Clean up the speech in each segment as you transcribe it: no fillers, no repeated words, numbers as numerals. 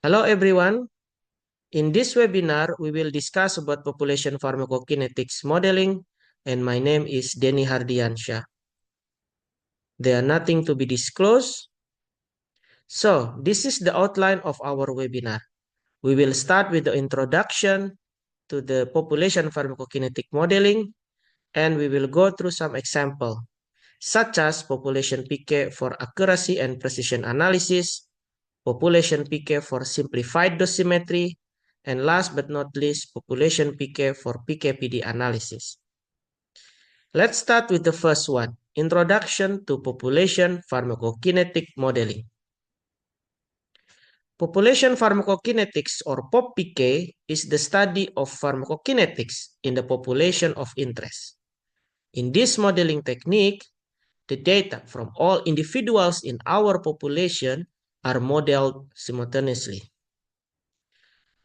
Hello everyone. In this webinar, we will discuss about population pharmacokinetics modeling, and my name is Denny Hardiansyah. There are nothing to be disclosed. So, this is the outline of our webinar. We will start with the introduction to the population pharmacokinetic modeling, and we will go through some example, such as population PK for accuracy and precision analysis, population PK for simplified dosimetry, and last but not least, population PK for PK/PD analysis. Let's start with the first one, Introduction to Population Pharmacokinetic Modeling. Population pharmacokinetics or POP-PK is the study of pharmacokinetics in the population of interest. In this modeling technique, the data from all individuals in our population are modeled simultaneously.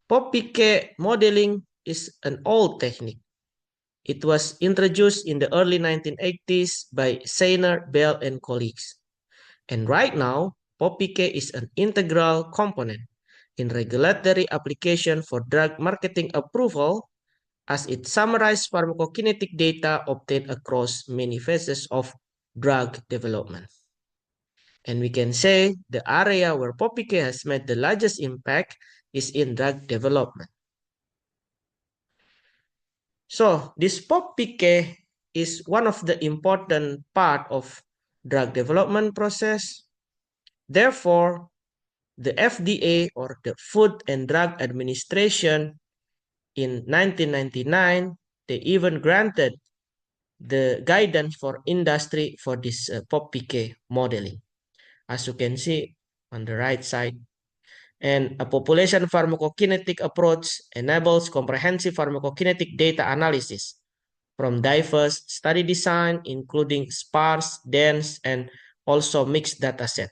POP-PK modeling is an old technique. It was introduced in the early 1980s by Seiner, Bell, and colleagues. And right now, POP-PK is an integral component in regulatory application for drug marketing approval, as it summarizes pharmacokinetic data obtained across many phases of drug development. And we can say the area where POP-PK has made the largest impact is in drug development. So this POP-PK is one of the important part of drug development process. Therefore, the FDA or the Food and Drug Administration in 1999, they even granted the guidance for industry for this POP-PK modeling. As you can see on the right side, and a population pharmacokinetic approach enables comprehensive pharmacokinetic data analysis from diverse study design, including sparse, dense, and also mixed dataset,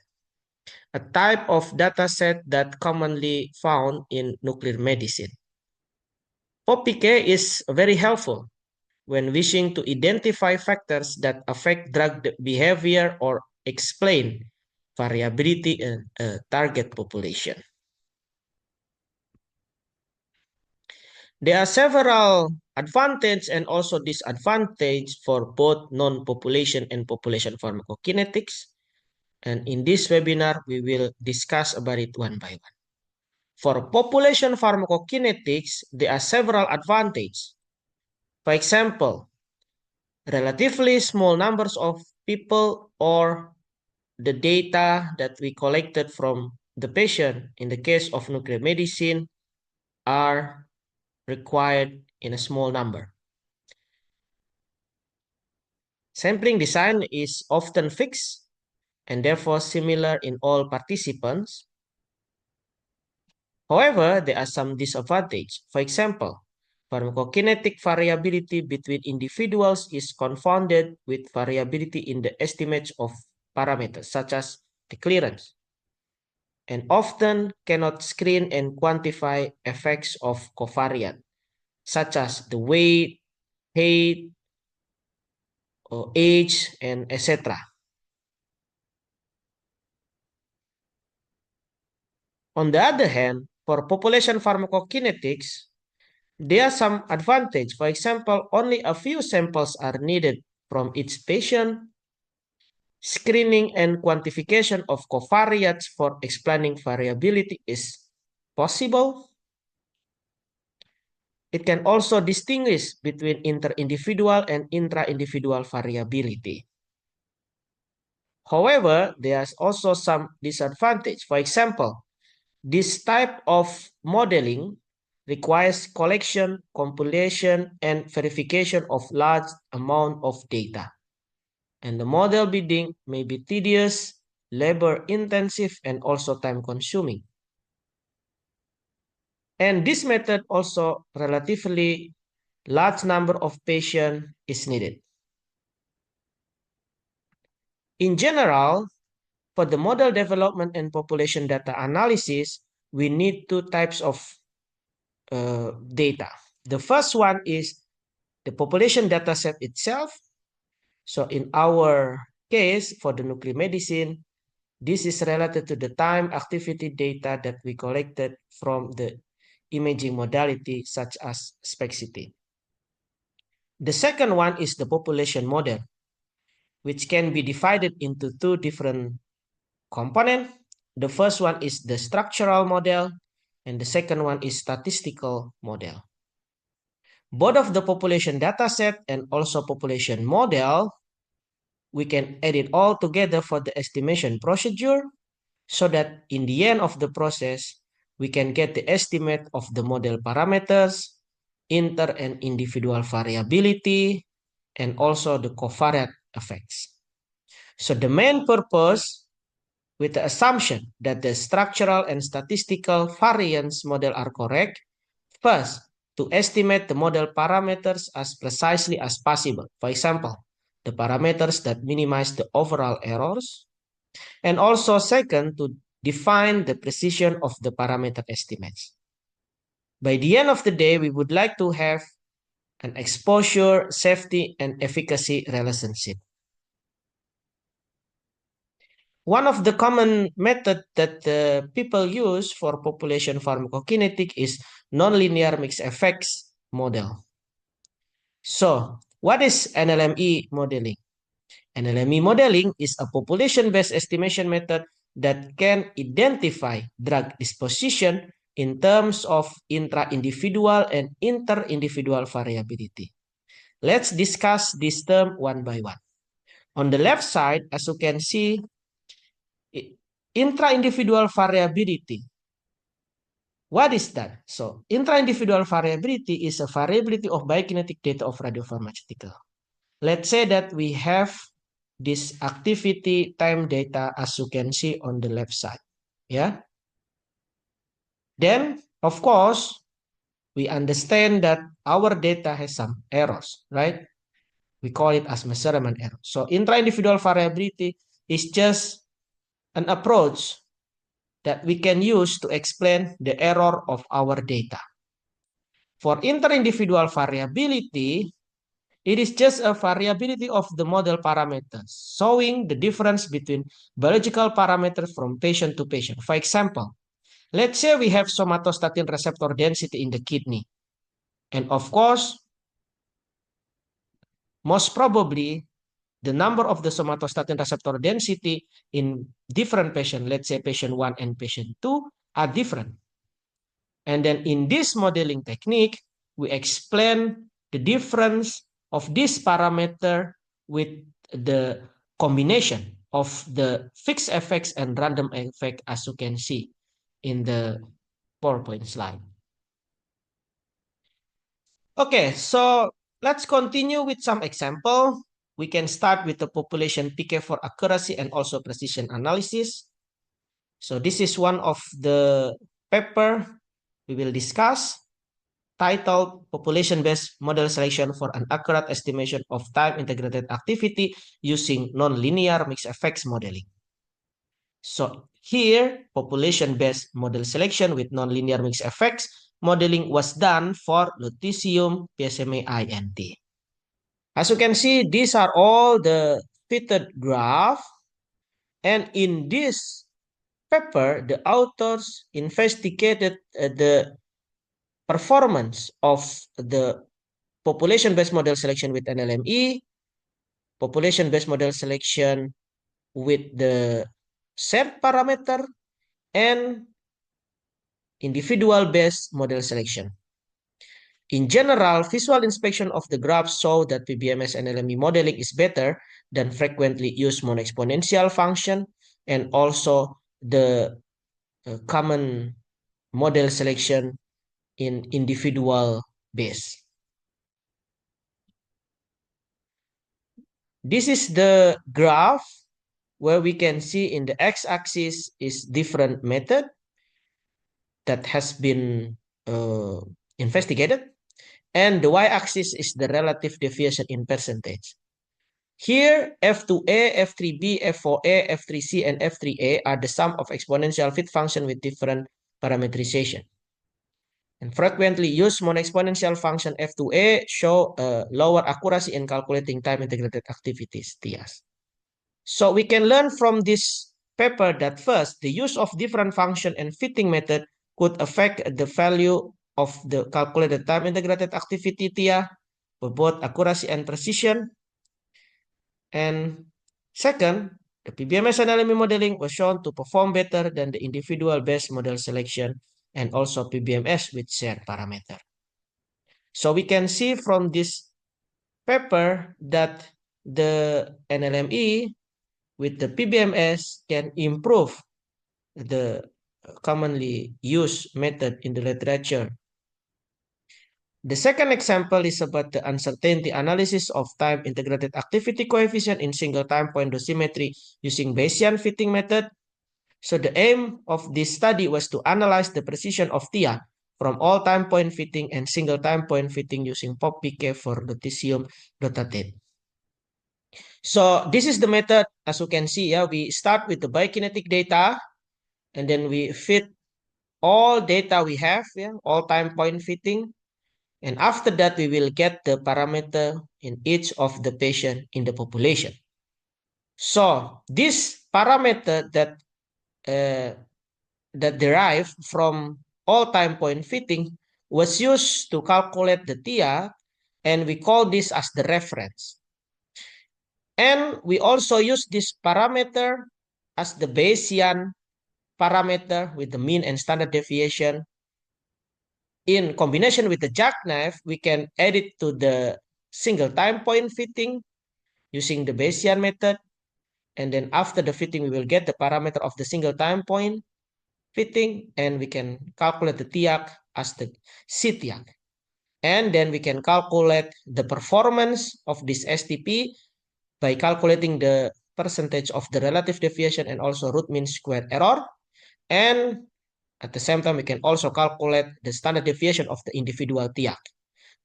a type of dataset that commonly found in nuclear medicine. POP-PK is very helpful when wishing to identify factors that affect drug behavior or explain variability in a target population. There are several advantages and also disadvantages for both non-population and population pharmacokinetics. And in this webinar, we will discuss about it one by one. For population pharmacokinetics, there are several advantages. For example, relatively small numbers of people or the data that we collected from the patient in the case of nuclear medicine are required in a small number. Sampling design is often fixed and therefore similar in all participants. However, there are some disadvantages. For example, pharmacokinetic variability between individuals is confounded with variability in the estimates of parameters such as the clearance, and often cannot screen and quantify effects of covariance, such as the weight, height, or age, and etc. On the other hand, for population pharmacokinetics, there are some advantage. For example, only a few samples are needed from each patient. Screening and quantification of covariates for explaining variability is possible. It can also distinguish between inter-individual and intra-individual variability. However, there's also some disadvantage. For example, this type of modeling requires collection, compilation, and verification of large amount of data. And the model building may be tedious, labor-intensive, and also time-consuming. And this method also relatively large number of patients is needed. In general, for the model development and population data analysis, we need two types of data. The first one is the population dataset itself. So in our case, for the nuclear medicine, This is related to the time activity data that we collected from the imaging modality such as SPECT-CT. The second one is the population model, which can be divided into two different components. The first one is the structural model, and the second one is statistical model. Both of the population dataset and also population model, we can add it all together for the estimation procedure so that in the end of the process, we can get the estimate of the model parameters, inter and individual variability, and also the covariate effects. So the main purpose, with the assumption that the structural and statistical variance model are correct, first, to estimate the model parameters as precisely as possible. For example, the parameters that minimize the overall errors. And also second, to define the precision of the parameter estimates. By the end of the day, we would like to have an exposure, safety, and efficacy relationship. One of the common method that people use for population pharmacokinetic is nonlinear mixed effects model. So, what is NLME modeling? NLME modeling is a population-based estimation method that can identify drug disposition in terms of intra-individual and inter-individual variability. Let's discuss this term one by one. On the left side, as you can see, intra-individual variability. What is that? So, intra-individual variability is a variability of biokinetic data of radiopharmaceutical. Let's say that we have this activity time data as you can see on the left side. Yeah. Then, of course, we understand that our data has some errors, right? We call it as measurement error. So intra-individual variability is just an approach that we can use to explain the error of our data. For inter-individual variability, it is just a variability of the model parameters, showing the difference between biological parameters from patient to patient. For example, let's say we have somatostatin receptor density in the kidney. And of course, most probably, the number of the somatostatin receptor density in different patients, let's say patient 1 and patient 2, are different. And then in this modeling technique, we explain the difference of this parameter with the combination of the fixed effects and random effect as you can see in the PowerPoint slide. Okay, so let's continue with some example. We can start with the population PK for accuracy and also precision analysis. So this is one of the paper we will discuss, titled Population-Based Model Selection for an Accurate Estimation of Time-Integrated Activity Using Nonlinear Mixed Effects Modeling. So here, population-based model selection with nonlinear mixed effects modeling was done for lutetium PSMA-INT. As you can see, these are all the fitted graph. And in this paper, the authors investigated the performance of the population-based model selection with NLME, population-based model selection with the shared parameter, and individual-based model selection. In general, visual inspection of the graphs show that PBMS and NLME modeling is better than frequently used monoexponential function and also the common model selection in individual base. This is the graph where we can see in the x-axis is different method that has been investigated, and the y-axis is the relative deviation in percentage. Here, F2A, F3B, F4A, F3C, and F3A are the sum of exponential fit function with different parameterization. And frequently used monoexponential function F2A show lower accuracy in calculating time-integrated activities, TIAs. So we can learn from this paper that first, the use of different function and fitting method could affect the value of the calculated time integrated activity TIA for both accuracy and precision. And second, the PBMS and LME modeling was shown to perform better than the individual-based model selection and also PBMS with shared parameter. So we can see from this paper that the NLME with the PBMS can improve the commonly used method in the literature. The second example is about the uncertainty analysis of time integrated activity coefficient in single time point dosimetry using Bayesian fitting method. So the aim of this study was to analyze the precision of TIA from all time point fitting and single time point fitting using POP-PK for lutetium dotatate. So this is the method, as you can see, we start with the biokinetic data, and then we fit all data we have, all time point fitting. And after that, we will get the parameter in each of the patient in the population. So this parameter that derive from all time point fitting was used to calculate the TIA, and we call this as the reference. And we also use this parameter as the Bayesian parameter with the mean and standard deviation. In combination with the jackknife, we can add it to the single time point fitting using the Bayesian method. And then after the fitting, we will get the parameter of the single time point fitting, and we can calculate the TIAC as the CTIAC. And then we can calculate the performance of this STP by calculating the percentage of the relative deviation and also root mean squared error. And at the same time, we can also calculate the standard deviation of the individual TIAC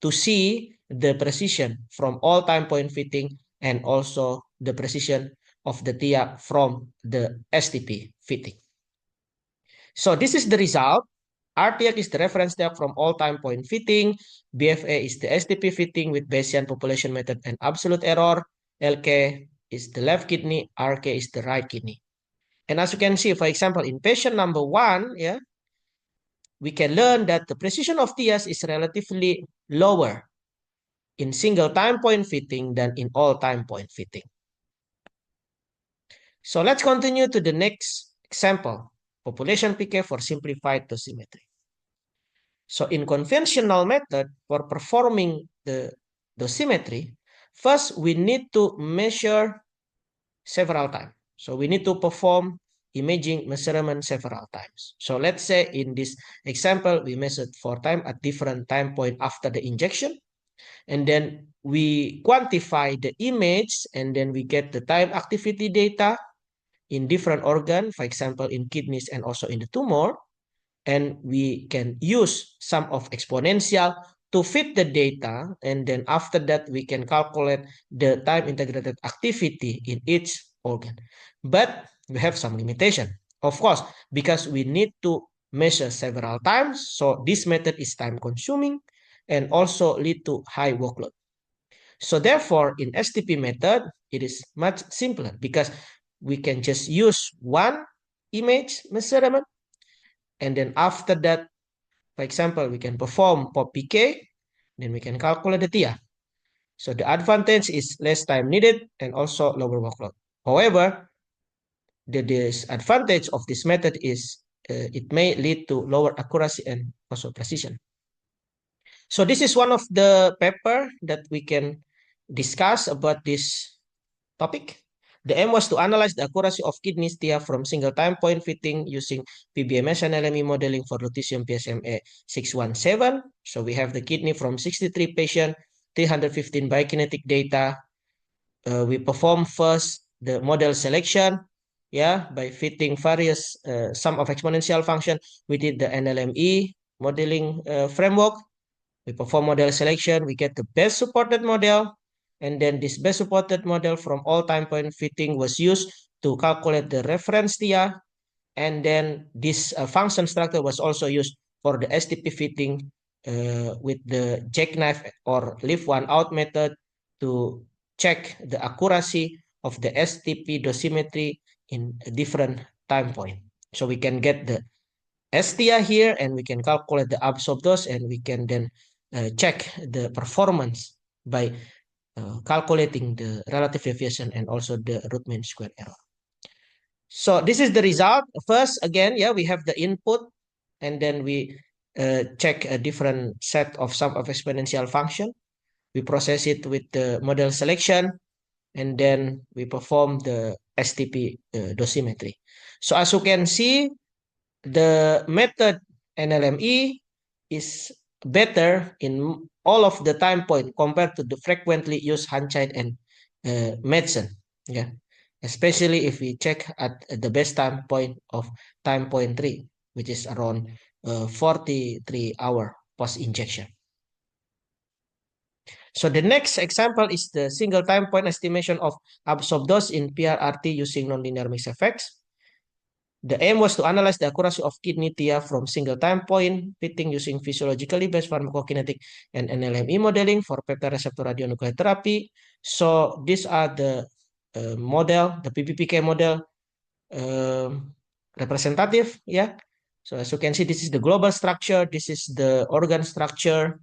to see the precision from all time point fitting and also the precision of the TIAC from the STP fitting. So this is the result. RTIAC is the reference TIAC from all time point fitting. BFA is the STP fitting with Bayesian population method and absolute error. LK is the left kidney. RK is the right kidney. And as you can see, for example, in patient number 1, we can learn that the precision of TIAs is relatively lower in single time point fitting than in all time point fitting. So let's continue to the next example, population PK for simplified dosimetry. So in conventional method for performing the dosimetry, first we need to measure several times. So we need to perform imaging measurement several times. So let's say in this example, we measured 4 times at different time point after the injection. And then we quantify the image, and then we get the time activity data in different organs, for example, in kidneys and also in the tumor. And we can use sum of exponential to fit the data. And then after that, we can calculate the time integrated activity in each organ. But we have some limitation, of course, because we need to measure several times. So this method is time consuming and also lead to high workload. So therefore, in STP method, it is much simpler because we can just use one image measurement. And then after that, for example, we can perform POP-PK, then we can calculate the TIA. So the advantage is less time needed and also lower workload. However, the disadvantage of this method is it may lead to lower accuracy and also precision. So this is one of the paper that we can discuss about this topic. The aim was to analyze the accuracy of kidney TIA from single time point fitting using PBMS and LME modeling for lutetium PSMA 617. So we have the kidney from 63 patients, 315 biokinetic data. We perform first the model selection, by fitting various sum of exponential function. We did the NLME modeling framework. We perform model selection. We get the best supported model. And then this best supported model from all time point fitting was used to calculate the reference TIA. And then this function structure was also used for the STP fitting with the jackknife or leave one out method to check the accuracy of the STP dosimetry in a different time point. So we can get the STI here, and we can calculate the absorb dose, and we can then check the performance by calculating the relative deviation and also the root mean square error. So this is the result. First, again, yeah, we have the input, and then we check a different set of sum of exponential function. We process it with the model selection, and then we perform the STP dosimetry. So as you can see, the method NLME is better in all of the time point compared to the frequently used Hanchide and Madsen. Yeah, especially if we check at the best time point of time point 3, which is around 43 hour post injection. So the next example is the single time point estimation of absorbed dose in PRRT using nonlinear mixed effects. The aim was to analyze the accuracy of kidney TIA from single time point fitting using physiologically based pharmacokinetic and NLME modeling for peptide receptor radionuclide therapy. So these are the model, the PBPK model representative. Yeah. So as you can see, this is the global structure, this is the organ structure,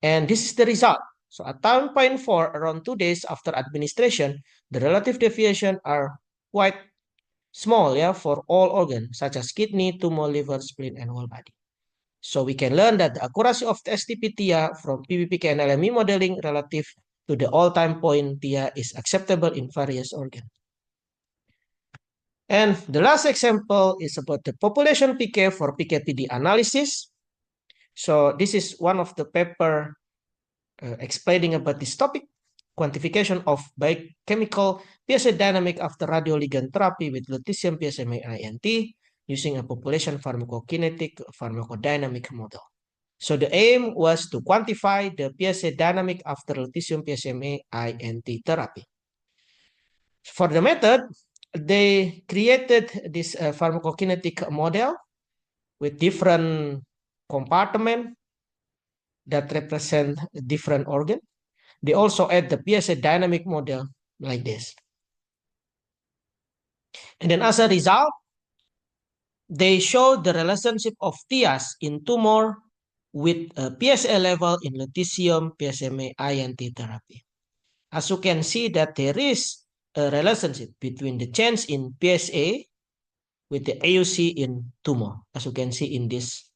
and this is the result. So at time point 4, around 2 days after administration, the relative deviation are quite small, yeah, for all organs such as kidney, tumor, liver, spleen, and whole body. So we can learn that the accuracy of the STP TIA from PBPK and LME modeling relative to the all-time point TIA is acceptable in various organs. And the last example is about the population PK for PK/PD analysis. So this is one of the paper explaining about this topic. Quantification of biochemical PSA dynamic after radioligand therapy with lutetium PSMA INT using a population pharmacokinetic pharmacodynamic model. So the aim was to quantify the PSA dynamic after lutetium PSMA INT therapy. For the method, they created this pharmacokinetic model with different compartments that represent different organs. They also add the PSA dynamic model like this. And then as a result, they show the relationship of TIAs in tumor with a PSA level in lutetium PSMA INT therapy. As you can see that there is a relationship between the change in PSA with the AUC in tumor, as you can see in this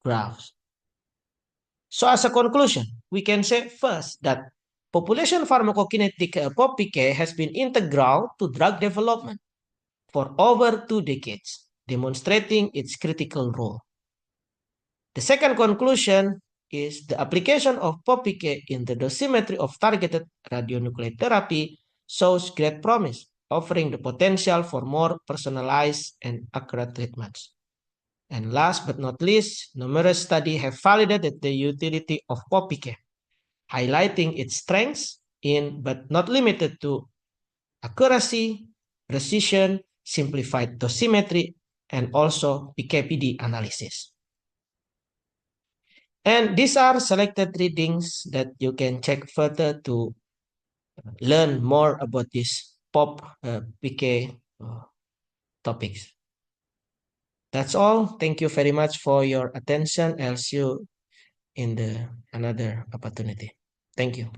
graphs. So as a conclusion, we can say first that population pharmacokinetic POP-PK has been integral to drug development for over 2 decades, demonstrating its critical role. The second conclusion is the application of POP-PK in the dosimetry of targeted radionuclide therapy shows great promise, offering the potential for more personalized and accurate treatments. And last but not least, numerous studies have validated the utility of POP-PK, highlighting its strengths in but not limited to accuracy, precision, simplified dosimetry, and also PK/PD analysis. And these are selected readings that you can check further to learn more about this POP-PK topics. That's all. Thank you very much for your attention. I'll see you in the another opportunity. Thank you.